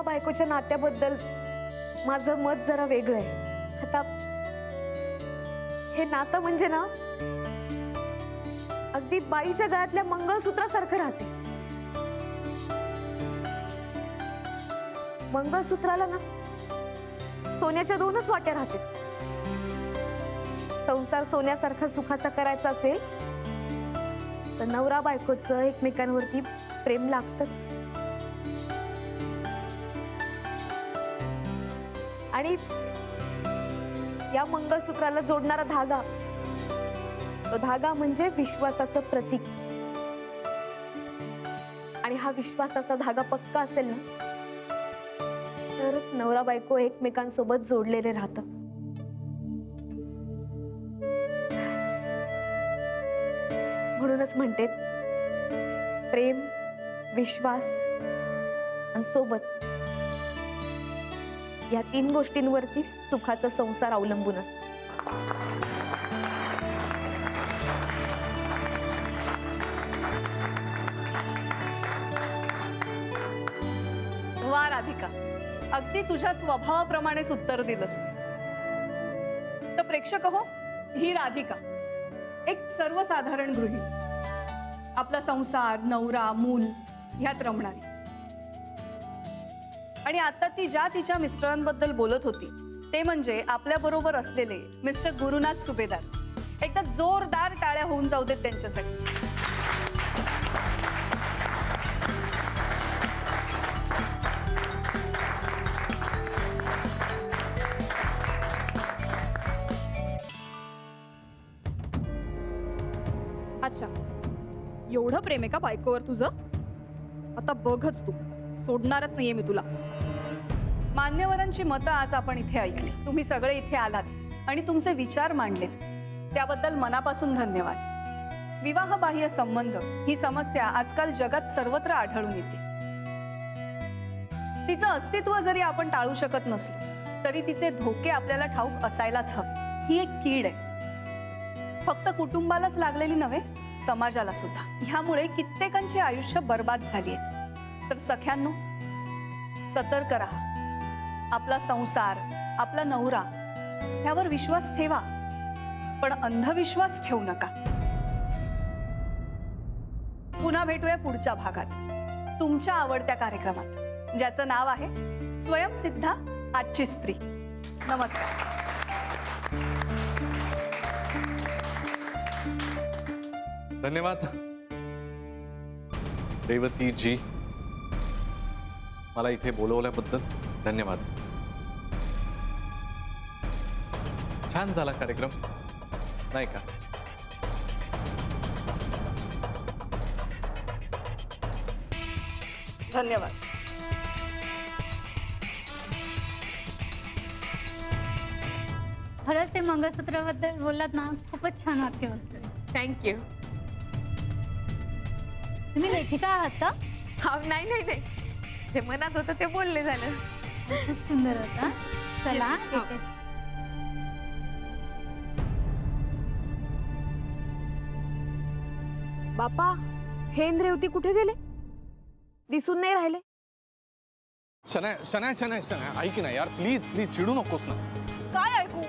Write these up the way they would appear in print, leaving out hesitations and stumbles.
बायकोच्या नात्याबद्दल माझं मत जरा वेगळं आहे। आता हे नातं म्हणजे ना अगदी बाईच्या गळ्यातल्या मंगळसूत्रासारखं राहते। मंगळसूत्राला ना सोन्याच्या 2च वाट्या राहतात। संसार सोन्यासारखा सुखाचा करायचा असेल तर नवरा बायकोचं एकमेकांवरती प्रेम लागतच। आणि या मंगळसूत्राला जोडणारा धागा, तो धागा म्हणजे विश्वासाचं प्रतीक। आणि हा विश्वासाचा धागा पक्का असेल ना तरच नवरा बायको एकमेकांसोबत जोडलेले राहतात। म्हणूनच म्हणते प्रेम, विश्वास आणि सोबत या 3 गोष्टींवरती सुखाचा संसार अवलंबून असतो। वा राधिका, अगदी तुझ्या स्वभावाप्रमाणेच उत्तर दिलंस तू। तर प्रेक्षक हो, ही राधिका एक सर्वसाधारण गृहिणी, आपला संसार, नवरा, मूल ह्यात रमणारी। आणि आता ती ज्या तिच्या मिस्टरांबद्दल बोलत होती ते म्हणजे आपल्या बरोबर असलेले मिस्टर गुरुनाथ सुभेदार। एकदा जोरदार टाळ्या होऊन जाऊ देत त्यांच्यासाठी। अच्छा, एवढं प्रेम आहे का बायकोवर तुझं? आता बघच तू, सोडणारच नाहीये मी तुला। मान्यवरांची मतं आज आपण इथे ऐकली, तुम्ही सगळे इथे आलात आणि तुमचे विचार मांडलेत, त्याबद्दल मनापासून धन्यवाद। विवाहबाह्य संबंध ही समस्या आजकाल जगात सर्वत्र आढळून येते। तिचं अस्तित्व जरी आपण टाळू शकत नसलो तरी तिचे धोके आपल्याला ठाऊक असायलाच हवे। ही एक कीड आहे, फक्त कुटुंबालाच लागलेली नव्हे, समाजाला सुद्धा। ह्यामुळे कित्येकांची आयुष्य बर्बाद झाली आहेत। तर सख्यांनो, सतर्क राहा। आपला संसार, आपला नवरा ह्यावर विश्वास ठेवा, पण अंधविश्वास ठेवू नका। पुन्हा भेटूया पुढच्या भागात तुमच्या आवडत्या कार्यक्रमात, ज्याचं नाव आहे स्वयंसिद्धा आजची स्त्री। नमस्कार। धन्यवाद रेवती जी, मला इथे बोलवल्याबद्दल धन्यवाद। छान झाला कार्यक्रम, नाही का? धन्यवाद। खरंच ते मंगळसूत्राबद्दल बोललात ना, खूपच छान वाक्य होतं। थँक्यू। तुम्ही लेखिका आहात का? हा, नाही नाही नाही, जे मनात होतं ते बोलले झालं। खूप सुंदर होता। चला हा. येते। बापा, हे आणि रेवती कुठे गेले? दिसून नाही राहिले। शनाया शनाया शनाया शनाया, ऐक ना यार, प्लीज प्लीज चिडू नकोस ना। काय ऐकू?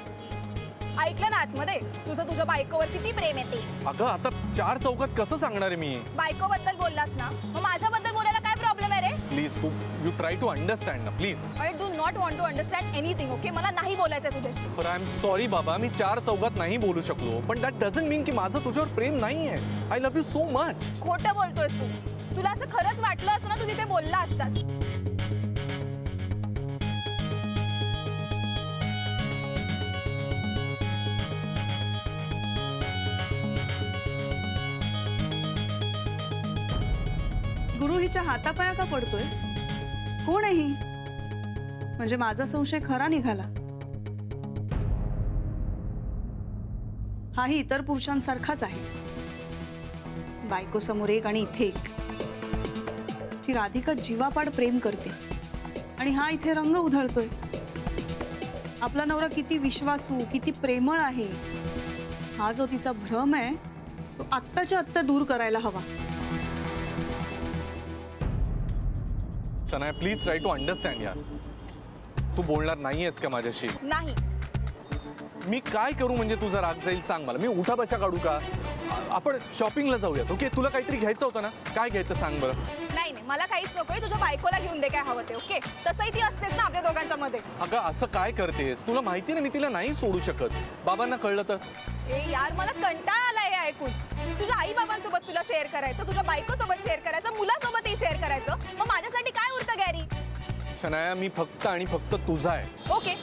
ऐकलं ना आतमध्ये तुझं तुझ्या बायकोवर किती प्रेम येते। अगं आता 4 चौकात कसं सांगणार आहे मी? बायकोबद्दल बोललास ना, मग माझ्याबद्दल बोलायला काय प्रॉब्लेम आहे रे? प्लीज तू यू ट्राय टू अंडरस्टँड ना please. I do not want to understand anything, okay? मला नाही बोलायचं तुझ्याशी। पर आय एम सॉरी बाबा, मी 4 चौकात नाही बोलू शकलो, पण दॅट डझंट मीन की माझं तुझ्यावर प्रेम नाही आहे। I love you so much. खोटं बोलतोयस तू। तुला असं खरंच वाटलं असतं ना, तू तिथे बोलला असतास। गुरु हिच्या हातापाया का पडतोय? कोण आहे ही? म्हणजे माझा संशय खरा निघाला। हाही इतर पुरुषांसारखाच आहे, बायको समोर एक आणि इथे एक। ती राधिका जीवापाड प्रेम करते आणि हा इथे रंग उधळतोय। आपला नवरा किती विश्वासू, किती प्रेमळ आहे, हा जो तिचा भ्रम आहे तो आत्ताच्या आत्ता दूर करायला हवा। Shanaya please try to understand यार. तू बोलणार नाहीयेस का माझ्याशी? नाही. मी काय करू म्हणजे तुझा राग जाईल सांग मला. मी उठा बशा काढू का? आपण शॉपिंगला जाऊयात. ओके तुला काहीतरी घ्यायचं होतं ना? काय घ्यायचं सांग बरं. नाही नाही, मला काहीच नकोय. तुझ्या बायकोला घेऊन दे काय हवं ते. ओके, तसंही ती असतेच ना आपल्या दोघांच्या मध्ये. अगं असं काय करतेस? तुला माहिती ना मी तिला नाही सोडू शकत. बाबांना कळलं तर? ए यार, मला कंटाळा आलाय हे ऐकून. तुझ्या आई बाबांसोबत तुला शेअर करायचं, तुझ्या बायकोसोबत शेअर करायचं, मुलासोबतही शेअर करायचं. मग माझ्यासाठी काय उरतं गॅरी? शनाया मी फक्त आणि फक्त तुझा आहे. Okay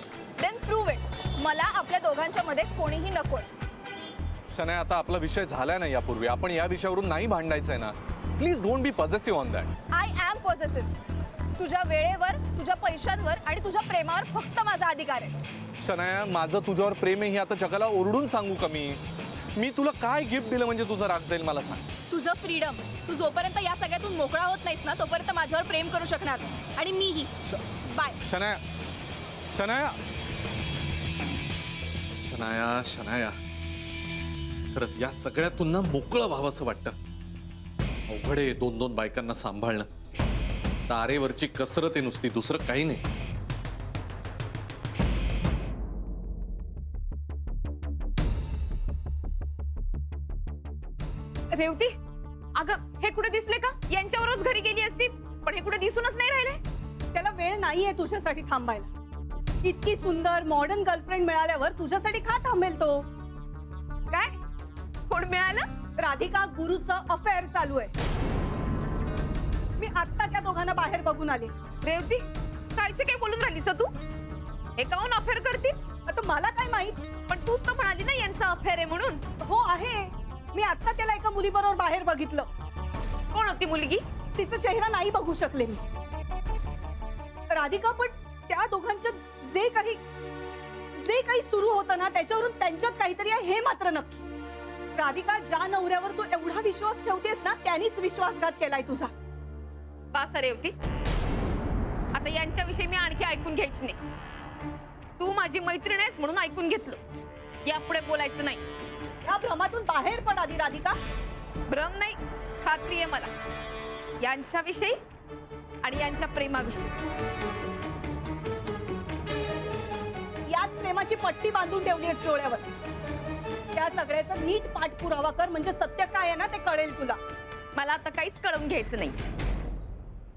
then prove it. मला आपल्या दोघांच्या मध्ये कोणीही नकोय. शनाया आता आपला विषय झालाय ना यापूर्वी. आपण या विषयावरून नाही भांडायचंय ना. Please don't be possessive on that. I am possessive. तुझ्या वेळेवर, तुझ्या पैशांवर आणि तुझ्या प्रेमावर फक्त माझा अधिकार आहे. शनाया माझं तुझ्यावर प्रेम आहे हे आता जगाला ओरडून सांगू का मी तुला काय गिफ्ट दिलं म्हणजे तुझा राग जाईल मला सांग. तुझं फ्रीडम. तू जोपर्यंत या सगळ्यातून मोकळा होत नाहीस ना तोपर्यंत माझ्यावर प्रेम करू शकणार नाही. आणि मीही. बाय. शनाया शनाया शनाया शनाया खरंच या सगळ्यातून ना मोकळं व्हावं असं वाटतं. अवघड आहे 2-2 बायकांना सांभाळणं. तारेवरची कसरत आहे नुसती, दुसरं काही नाही. रेवती, अगं हे कुठे दिसले का? यांच्यावरच घरी गेली असती, पण हे कुठे दिसूनच नाही राहिले. त्याला वेळ नाहीये तुझ्यासाठी थांबायला. इतकी सुंदर मॉडर्न गर्लफ्रेंड मिळाल्यावर तुझ्यासाठी का थांबेल तो? काय कोण मिळालं? राधिका गुरुचं अफेअर चालू आहे. मी आत्ता त्या दोघांना बाहेर बघून आले. रेवती, कालचे काय बोलून राहिलीस तू? एकाहून अफेअर करतील? आता मला काय माहित. पण तूच तर म्हणाली ना यांचा अफेअर आहे म्हणून. हो आहे. मी आत्ता त्याला एका मुलीबरोबर बाहेर बघितलं. कोण होती मुलगी? तिचा चेहरा नाही बघू शकले मी. राधिका, पण त्या दोघांच्या जे काही सुरू होतं ना त्याच्यावरून त्यांच्यात काहीतरी आहे हे मात्र नक्की. राधिका, ज्या नवऱ्यावर तू एवढा विश्वास ठेवतेस ना त्यानेच विश्वासघात केलाय तुझा. बास रेवती, आता यांच्याविषयी मी आणखी ऐकून घ्यायची नाही. तू माझी मैत्रीण आहेस म्हणून ऐकून घेतलं. यापुढे बोलायचं नाही. या भ्रमातून बाहेर पड आधी राधिका. भ्रम नाही, खात्री आहे मला यांच्याविषयी आणि यांच्या प्रेमाविषयी. याच प्रेमाची पट्टी बांधून ठेवली आहेस डोळ्यावर. त्या सगळ्याचा नीट पाठपुरावा कर म्हणजे सत्य काय आहे ना ते कळेल तुला. मला आता काहीच कळवून घ्यायचं नाही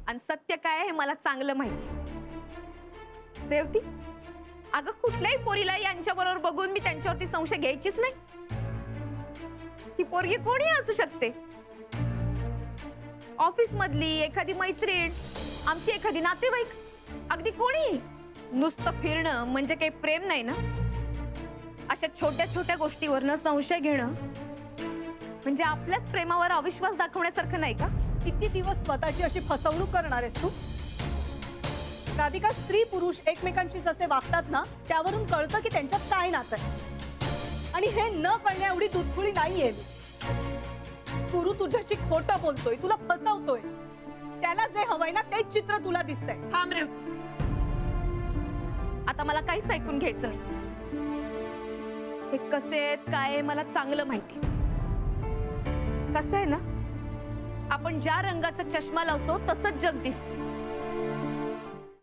आणि सत्य काय आहे हे मला चांगलं माहिती. रेवती, अगं कुठल्याही पोरीला यांच्या बरोबर बघून मी त्यांच्यावरती संशय घ्यायचीच नाही. ती पोरगी कोणी असू शकते. ऑफिस मधली एखादी मैत्रीण, आमची एखादी नातेवाईक, अगदी कोणी. नुसतं फिरणं म्हणजे काही प्रेम नाही ना. अशा छोट्या छोट्या गोष्टीवरनं संशय घेणं म्हणजे आपल्याच प्रेमावर अविश्वास दाखवण्यासारखं नाही का? किती दिवस स्वतःची अशी फसवणूक करणार आहेस तू? राधिका, स्त्री पुरुष एकमेकांशी जसे वागतात ना त्यावरून कळतं की त्यांच्यात काय नातं आहे. आणि हे न कळण्या एवढी दुधखुळी नाहीये. गुरु तुझ्याशी खोटं बोलतोय, तुला फसवतोय. त्याला जे हवंय ना तेच चित्र तुला दिसतंय. थांब रे, आता मला काहीच ऐकून घ्यायचं नाही. हे कसे आहेत काय आहे मला चांगलं माहिती. कसं आहे ना, आपण ज्या रंगाचा चष्मा लावतो तसंच जग दिसतं.